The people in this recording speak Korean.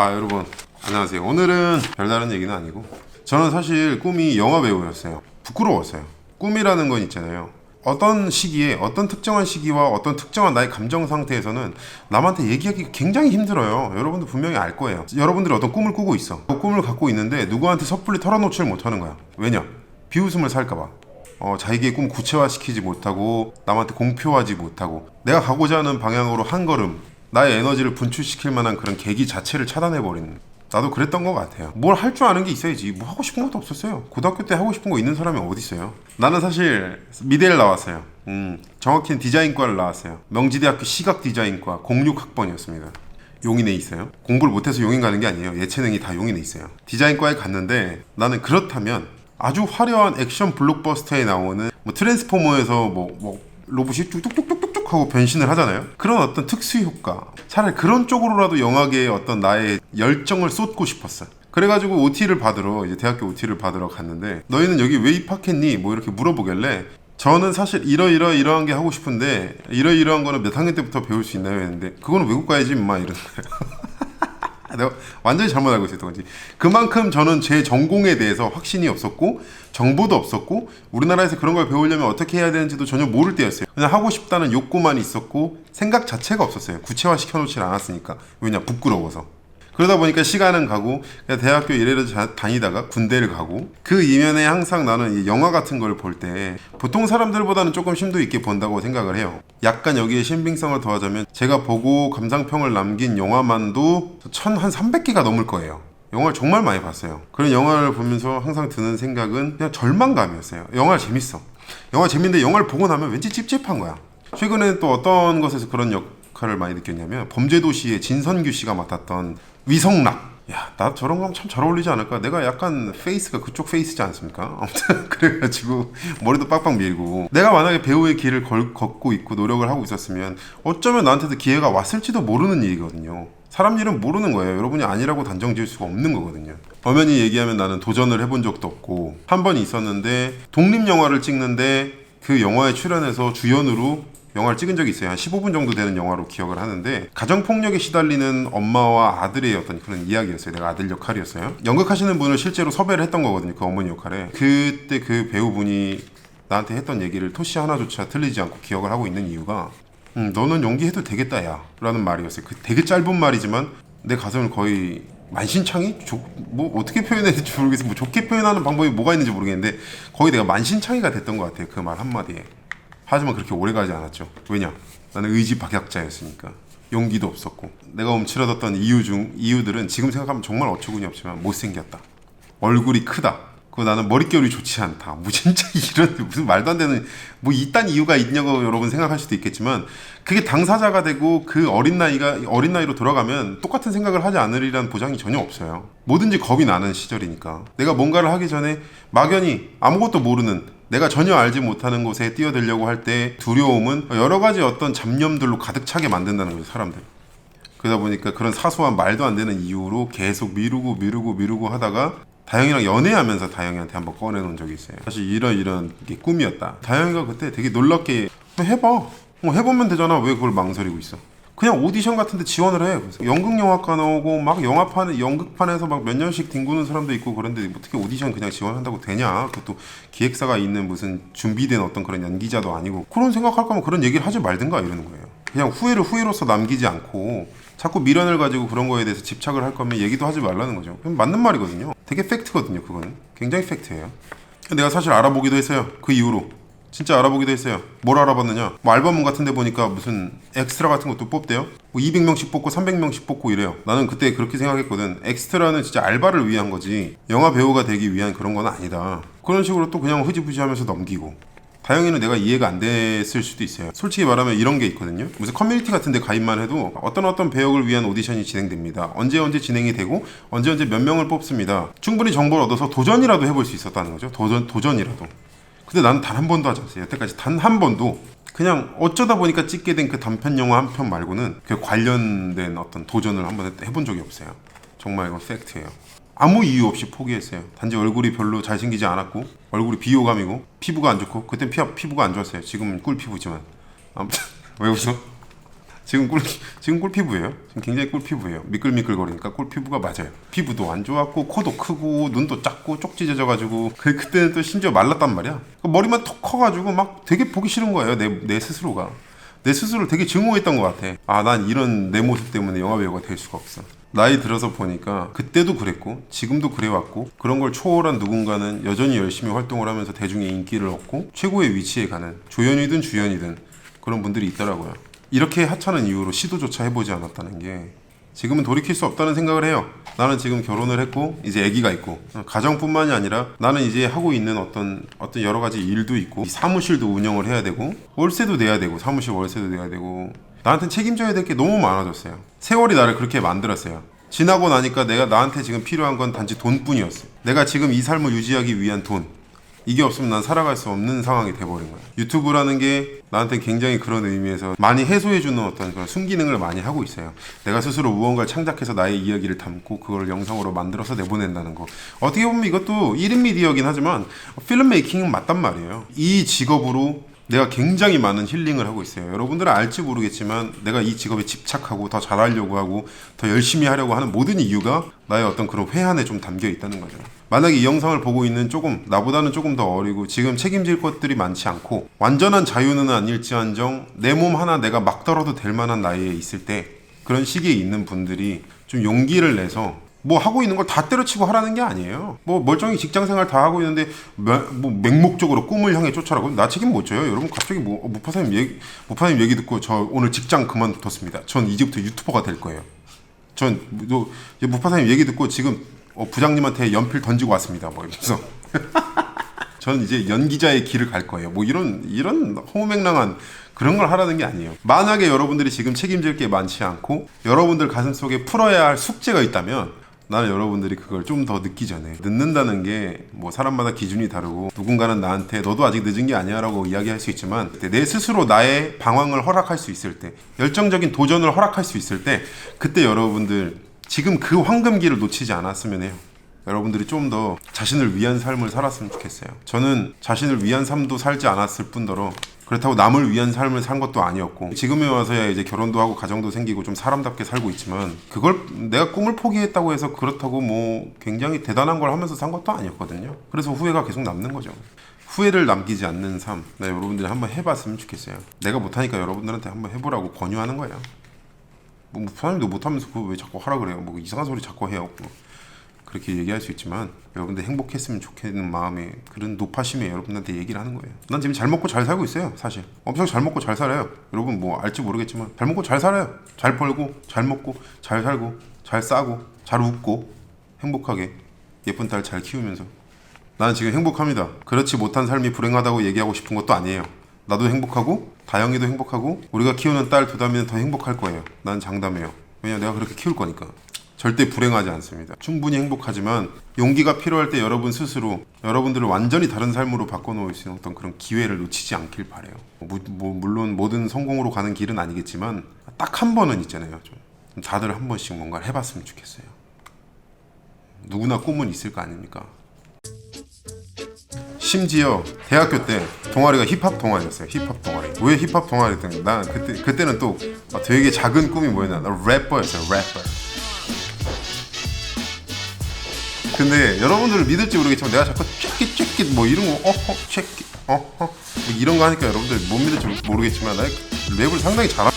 여러분 안녕하세요. 오늘은 별다른 얘기는 아니고 저는 사실 꿈이 영화 배우였어요. 부끄러웠어요. 꿈이라는 건 있잖아요. 어떤 시기에 어떤 특정한 시기와 어떤 특정한 나의 감정 상태에서는 남한테 얘기하기 굉장히 힘들어요. 여러분도 분명히 알 거예요. 여러분들이 어떤 꿈을 꾸고 있어. 그 꿈을 갖고 있는데 누구한테 섣불리 털어놓지를 못하는 거야. 왜냐? 비웃음을 살까봐. 자기의 꿈 구체화시키지 못하고 남한테 공표하지 못하고 내가 가고자 하는 방향으로 한 걸음 나의 에너지를 분출시킬 만한 그런 계기 자체를 차단해버리는. 나도 그랬던 것 같아요. 뭘 할 줄 아는 게 있어야지. 뭐 하고 싶은 것도 없었어요. 고등학교 때 하고 싶은 거 있는 사람이 어디 있어요. 나는 사실 미대를 나왔어요. 정확히는 디자인과를 나왔어요. 명지대학교 시각디자인과 06학번이었습니다. 용인에 있어요. 공부를 못해서 용인 가는 게 아니에요. 예체능이 다 용인에 있어요. 디자인과에 갔는데 나는 그렇다면 아주 화려한 액션 블록버스터에 나오는 뭐 트랜스포머에서 뭐 로봇이 뚝뚝뚝뚝뚝 하고 변신을 하잖아요. 그런 어떤 특수 효과, 차라리 그런 쪽으로라도 영화계에 어떤 나의 열정을 쏟고 싶었어. 그래가지고 OT를 받으러 이제 대학교 OT를 받으러 갔는데 너희는 여기 왜 입학했니? 뭐 이렇게 물어보길래 저는 사실 이러한 게 하고 싶은데 이러한 거는 몇 학년 때부터 배울 수 있나요? 했는데 그거는 외국 가야지 임마 이러는 거예요. 내가 완전히 잘못 알고 있었던 거지. 그만큼 저는 제 전공에 대해서 확신이 없었고 정보도 없었고 우리나라에서 그런 걸 배우려면 어떻게 해야 되는지도 전혀 모를 때였어요. 그냥 하고 싶다는 욕구만 있었고 생각 자체가 없었어요. 구체화 시켜놓질 않았으니까. 왜냐? 부끄러워서. 그러다 보니까 시간은 가고 대학교 이래로 다니다가 군대를 가고 그 이면에 항상 나는 영화 같은 걸 볼 때 보통 사람들보다는 조금 심도 있게 본다고 생각을 해요. 약간 여기에 신빙성을 더하자면 제가 보고 감상평을 남긴 영화만도 한 300개가 넘을 거예요. 영화를 정말 많이 봤어요. 그런 영화를 보면서 항상 드는 생각은 그냥 절망감이었어요. 영화 재밌어. 영화 재밌는데 영화를 보고 나면 왠지 찝찝한 거야. 최근에 또 어떤 것에서 그런 역할을 많이 느꼈냐면 범죄도시의 진선규 씨가 맡았던 위성락. 야, 나 저런 거 하면 참 잘 어울리지 않을까? 내가 약간 페이스가 그쪽 페이스지 않습니까? 아무튼 그래가지고 머리도 빡빡 밀고 내가 만약에 배우의 길을 걷고 있고 노력을 하고 있었으면 어쩌면 나한테도 기회가 왔을지도 모르는 일이거든요. 사람 일은 모르는 거예요. 여러분이 아니라고 단정 지을 수가 없는 거거든요. 엄연히 얘기하면 나는 도전을 해본 적도 없고 한 번 있었는데 독립영화를 찍는데 그 영화에 출연해서 주연으로 영화를 찍은 적이 있어요. 한 15분 정도 되는 영화로 기억을 하는데 가정폭력에 시달리는 엄마와 아들의 어떤 그런 이야기였어요. 내가 아들 역할이었어요. 연극하시는 분을 실제로 섭외를 했던 거거든요. 그 어머니 역할에. 그때 그 배우분이 나한테 했던 얘기를 토시 하나조차 틀리지 않고 기억을 하고 있는 이유가 너는 연기해도 되겠다 야 라는 말이었어요. 그 되게 짧은 말이지만 내 가슴을 거의 만신창이? 뭐 어떻게 표현해야 될지 모르겠어요. 뭐 좋게 표현하는 방법이 뭐가 있는지 모르겠는데 거의 내가 만신창이가 됐던 것 같아요. 그 말 한마디에. 하지만 그렇게 오래 가지 않았죠. 왜냐? 나는 의지박약자였으니까. 용기도 없었고. 내가 움츠러졌던 이유들은 지금 생각하면 정말 어처구니 없지만 못생겼다. 얼굴이 크다. 그리고 나는 머릿결이 좋지 않다. 뭐 진짜 이런 무슨 말도 안 되는 뭐 이딴 이유가 있냐고 여러분 생각할 수도 있겠지만 그게 당사자가 되고 그 어린 나이로 돌아가면 똑같은 생각을 하지 않으리라는 보장이 전혀 없어요. 뭐든지 겁이 나는 시절이니까. 내가 뭔가를 하기 전에 막연히 아무것도 모르는 내가 전혀 알지 못하는 곳에 뛰어들려고 할 때 두려움은 여러 가지 어떤 잡념들로 가득 차게 만든다는 거죠, 사람들. 그러다 보니까 그런 사소한 말도 안 되는 이유로 계속 미루고 하다가 다영이랑 연애하면서 다영이한테 한번 꺼내놓은 적이 있어요. 사실 이런 게 꿈이었다. 다영이가 그때 되게 놀랍게 해봐. 해보면 되잖아. 왜 그걸 망설이고 있어? 그냥 오디션 같은데 지원을 해. 그래서 연극영화과 나오고 막 연극판에서 막 몇 년씩 뒹구는 사람도 있고 그런데 어떻게 오디션 그냥 지원한다고 되냐? 그것도 기획사가 있는 무슨 준비된 어떤 그런 연기자도 아니고 그런 생각할 거면 그런 얘기를 하지 말든가 이러는 거예요. 그냥 후회를 후회로서 남기지 않고 자꾸 미련을 가지고 그런 거에 대해서 집착을 할 거면 얘기도 하지 말라는 거죠. 그럼 맞는 말이거든요. 되게 팩트거든요. 그거는 굉장히 팩트예요. 내가 사실 알아보기도 했어요. 그 이후로. 진짜 알아보기도 했어요. 뭘 알아봤느냐? 뭐 알바몬 같은 데 보니까 무슨 엑스트라 같은 것도 뽑대요. 뭐 200명씩 뽑고 300명씩 뽑고 이래요. 나는 그때 그렇게 생각했거든. 엑스트라는 진짜 알바를 위한 거지 영화 배우가 되기 위한 그런 건 아니다. 그런 식으로 또 그냥 흐지부지 하면서 넘기고. 다영이는 내가 이해가 안 됐을 수도 있어요. 솔직히 말하면 이런 게 있거든요. 무슨 커뮤니티 같은 데 가입만 해도 어떤 배역을 위한 오디션이 진행됩니다. 언제 진행이 되고 언제 몇 명을 뽑습니다. 충분히 정보를 얻어서 도전이라도 해볼 수 있었다는 거죠. 도전이라도. 근데 나는 단 한 번도 하지 않았어요. 여태까지 단 한 번도 그냥 어쩌다 보니까 찍게 된 그 단편 영화 한 편 말고는 그 관련된 어떤 도전을 한번 해본 적이 없어요. 정말 이건 팩트예요. 아무 이유 없이 포기했어요. 단지 얼굴이 별로 잘생기지 않았고 얼굴이 비호감이고 피부가 안 좋고 그땐 피부가 안 좋았어요. 지금은 꿀 피부지만 아무튼 왜 웃어? 지금 꿀 피부예요. 지금 굉장히 꿀 피부예요. 미끌미끌거리니까 꿀 피부가 맞아요. 피부도 안 좋았고 코도 크고 눈도 작고 쪽지 젖어가지고 그때는 또 심지어 말랐단 말이야. 머리만 턱 커가지고 막 되게 보기 싫은 거예요. 내 스스로가. 내 스스로를 되게 증오했던 것 같아. 아, 난 이런 내 모습 때문에 영화배우가 될 수가 없어. 나이 들어서 보니까 그때도 그랬고 지금도 그래왔고 그런 걸 초월한 누군가는 여전히 열심히 활동을 하면서 대중의 인기를 얻고 최고의 위치에 가는 조연이든 주연이든 그런 분들이 있더라고요. 이렇게 하찮은 이유로 시도조차 해보지 않았다는 게 지금은 돌이킬 수 없다는 생각을 해요. 나는 지금 결혼을 했고 이제 아기가 있고 가정뿐만이 아니라 나는 이제 하고 있는 어떤 여러 가지 일도 있고 사무실도 운영을 해야 되고 월세도 내야 되고 사무실 월세도 내야 되고 나한테 책임져야 될 게 너무 많아졌어요. 세월이 나를 그렇게 만들었어요. 지나고 나니까 나한테 지금 필요한 건 단지 돈뿐이었어. 내가 지금 이 삶을 유지하기 위한 돈. 이게 없으면 난 살아갈 수 없는 상황이 돼버린 거야. 유튜브라는 게 나한테 굉장히 그런 의미에서 많이 해소해주는 어떤 그런 순기능을 많이 하고 있어요. 내가 스스로 무언가를 창작해서 나의 이야기를 담고 그걸 영상으로 만들어서 내보낸다는 거. 어떻게 보면 이것도 1인 미디어긴 하지만 필름 메이킹은 맞단 말이에요. 이 직업으로 내가 굉장히 많은 힐링을 하고 있어요. 여러분들은 알지 모르겠지만 내가 이 직업에 집착하고 더 잘하려고 하고 더 열심히 하려고 하는 모든 이유가 나의 어떤 그런 회한에 좀 담겨 있다는 거죠. 만약에 이 영상을 보고 있는 나보다는 조금 더 어리고 지금 책임질 것들이 많지 않고 완전한 자유는 아닐지언정 내 몸 하나 내가 막 떨어도 될 만한 나이에 있을 때 그런 시기에 있는 분들이 좀 용기를 내서 뭐 하고 있는 걸 다 때려치고 하라는 게 아니에요. 뭐 멀쩡히 직장생활 다 하고 있는데 뭐 맹목적으로 꿈을 향해 쫓아라고 나 책임 못 져요. 여러분 갑자기 무파사님 얘기 듣고 저 오늘 직장 그만뒀습니다. 전 이제부터 유튜버가 될 거예요. 전 무파사님 얘기 듣고 지금 부장님한테 연필 던지고 왔습니다. 뭐 이러면서 전 이제 연기자의 길을 갈 거예요. 뭐 이런 허무맹랑한 그런 걸 하라는 게 아니에요. 만약에 여러분들이 지금 책임질 게 많지 않고 여러분들 가슴속에 풀어야 할 숙제가 있다면 나는 여러분들이 그걸 좀 더 늦기 전에 늦는다는 게 뭐 사람마다 기준이 다르고 누군가는 나한테 너도 아직 늦은 게 아니야 라고 이야기할 수 있지만 내 스스로 나의 방황을 허락할 수 있을 때 열정적인 도전을 허락할 수 있을 때 그때 여러분들 지금 그 황금기를 놓치지 않았으면 해요. 여러분들이 좀 더 자신을 위한 삶을 살았으면 좋겠어요. 저는 자신을 위한 삶도 살지 않았을 뿐더러 그렇다고 남을 위한 삶을 산 것도 아니었고 지금에 와서야 이제 결혼도 하고 가정도 생기고 좀 사람답게 살고 있지만 그걸 내가 꿈을 포기했다고 해서 그렇다고 뭐 굉장히 대단한 걸 하면서 산 것도 아니었거든요. 그래서 후회가 계속 남는 거죠. 후회를 남기지 않는 삶 여러분들이 한번 해봤으면 좋겠어요. 내가 못하니까 여러분들한테 한번 해보라고 권유하는 거예요. 뭐 사람도 못하면서 그거 왜 자꾸 하라 그래요. 뭐 이상한 소리 자꾸 해요. 그렇게 얘기할 수 있지만 여러분들 행복했으면 좋겠는 마음에 그런 노파심에 여러분한테 얘기를 하는 거예요. 난 지금 잘 먹고 잘 살고 있어요. 사실 엄청 잘 먹고 잘 살아요. 여러분 뭐 알지 모르겠지만 잘 먹고 잘 살아요. 잘 벌고 잘 먹고 잘 살고 잘 싸고 잘 웃고 행복하게 예쁜 딸 잘 키우면서 나는 지금 행복합니다. 그렇지 못한 삶이 불행하다고 얘기하고 싶은 것도 아니에요. 나도 행복하고 다영이도 행복하고 우리가 키우는 딸 두담이는 더 행복할 거예요. 난 장담해요. 왜냐면 내가 그렇게 키울 거니까. 절대 불행하지 않습니다. 충분히 행복하지만 용기가 필요할 때 여러분 스스로 여러분들을 완전히 다른 삶으로 바꿔놓을 수 있는 어떤 그런 기회를 놓치지 않길 바래요. 물론 모든 성공으로 가는 길은 아니겠지만 딱 한 번은 있잖아요. 좀 다들 한 번씩 뭔가를 해봤으면 좋겠어요. 누구나 꿈은 있을 거 아닙니까? 심지어 대학교 때 동아리가 힙합 동아리였어요. 힙합 동아리. 왜 힙합 동아리였던 난 그때는 또 되게 작은 꿈이 뭐였나? 나 래퍼였어요. 래퍼. 근데 여러분들을 믿을지 모르겠지만 내가 자꾸 쬐끼 뭐 이런 거 쬐끼 이런 거 하니까 여러분들 못 믿을지 모르겠지만 나 랩을 상당히 잘하